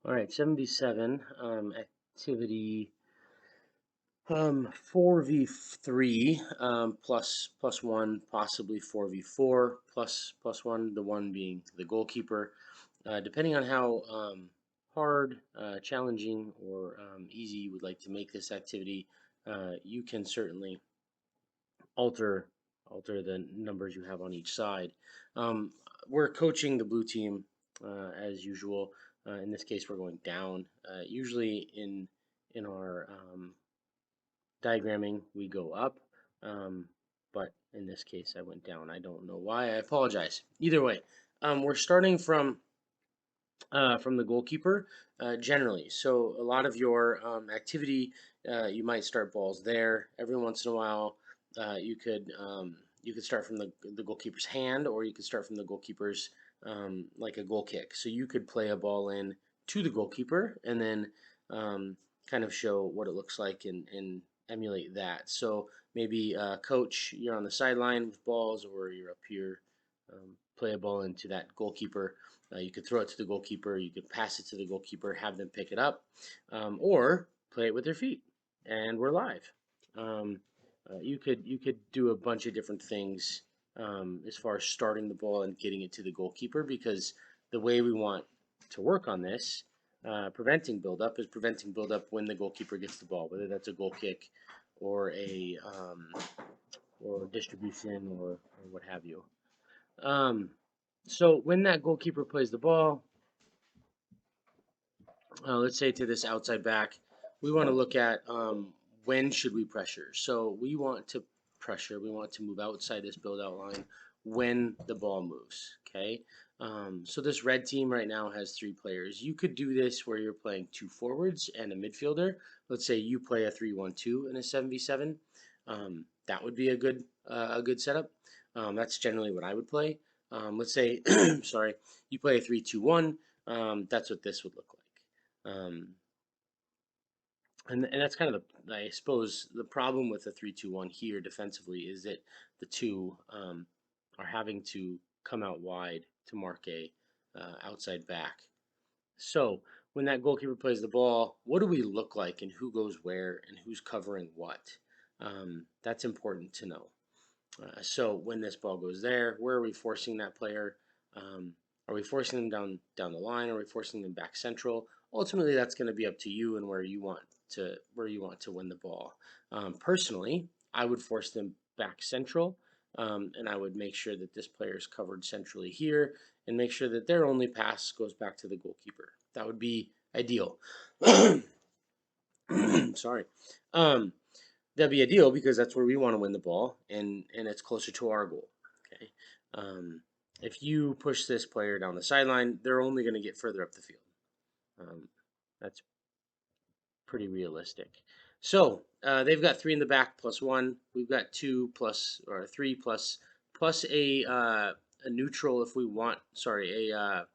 All right, 77 activity 4v3 plus one, possibly 4v4 plus one, the one being the goalkeeper. Depending on how hard, challenging, or easy you would like to make this activity, you can certainly alter the numbers you have on each side. Um, we're coaching the blue team as usual. In this case, we're going down. Usually in our diagramming, we go up, um, but in this case, I went down. I don't know why. I apologize. Either way, we're starting from the goalkeeper generally. So a lot of your activity, you might start balls there. Every once in a while, you could start from the goalkeeper's hand, or you could start from the goalkeeper's like a goal kick. So you could play a ball in to the goalkeeper and then kind of show what it looks like and emulate that. So maybe coach, you're on the sideline with balls, or you're up here. Play a ball into that goalkeeper. You could throw it to the goalkeeper. You could pass it to the goalkeeper, have them pick it up, or play it with their feet. And we're live. Um, you could do a bunch of different things as far as starting the ball and getting it to the goalkeeper, because the way we want to work on this, preventing buildup, is preventing buildup when the goalkeeper gets the ball, whether that's a goal kick or a or distribution or what have you. Um, so when that goalkeeper plays the ball, let's say to this outside back, we want to look at when should we pressure. So we want to pressure, we want to move outside this build out line when the ball moves, okay? So this red team right now has 3 players. You could do this where you're playing 2 forwards and a midfielder. Let's say you play a 3-1-2 in a 7v7. That would be a good setup. That's generally what I would play. Let's say, sorry, you play a 3-2-1. That's what this would look like. And that's kind of I suppose the problem with the 3-2-1 here defensively is that the two are having to come out wide to mark a outside back. So when that goalkeeper plays the ball, what do we look like, and who goes where, and who's covering what? That's important to know. So when this ball goes there, where are we forcing that player? Um, are we forcing them down the line? Are we forcing them back central? Ultimately, that's going to be up to you and where you want to win the ball. Personally, I would force them back central, and I would make sure that this player is covered centrally here, and make sure that their only pass goes back to the goalkeeper. That would be ideal. Sorry. Um, that'd be ideal because that's where we want to win the ball, and it's closer to our goal. Okay. Um, if you push this player down the sideline, they're only going to get further up the field. That's pretty realistic. So they've got 3 in the back plus one. We've got 2 plus or 3 plus a neutral if we want. Sorry, a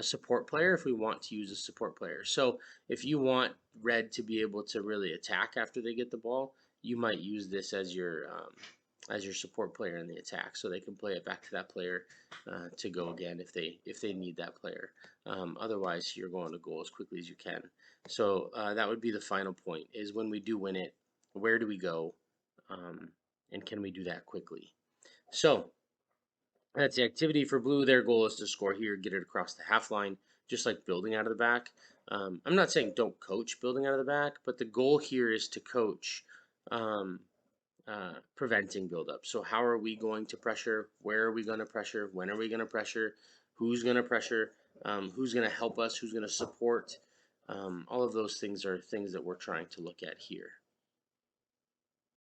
support player if we want to use a support player. So if you want red to be able to really attack after they get the ball, you might use this as your support player in the attack, so they can play it back to that player to go again if they need that player. Otherwise, you're going to goal as quickly as you can. So that would be the final point: is when we do win it, where do we go, and can we do that quickly? So that's the activity for blue. Their goal is to score here, get it across the half line, just like building out of the back. I'm not saying don't coach building out of the back, but the goal here is to coach um, preventing buildup. So how are we going to pressure? Where are we going to pressure? When are we going to pressure? Who's going to pressure? Who's going to help us? Who's going to support? All of those things are things that we're trying to look at here.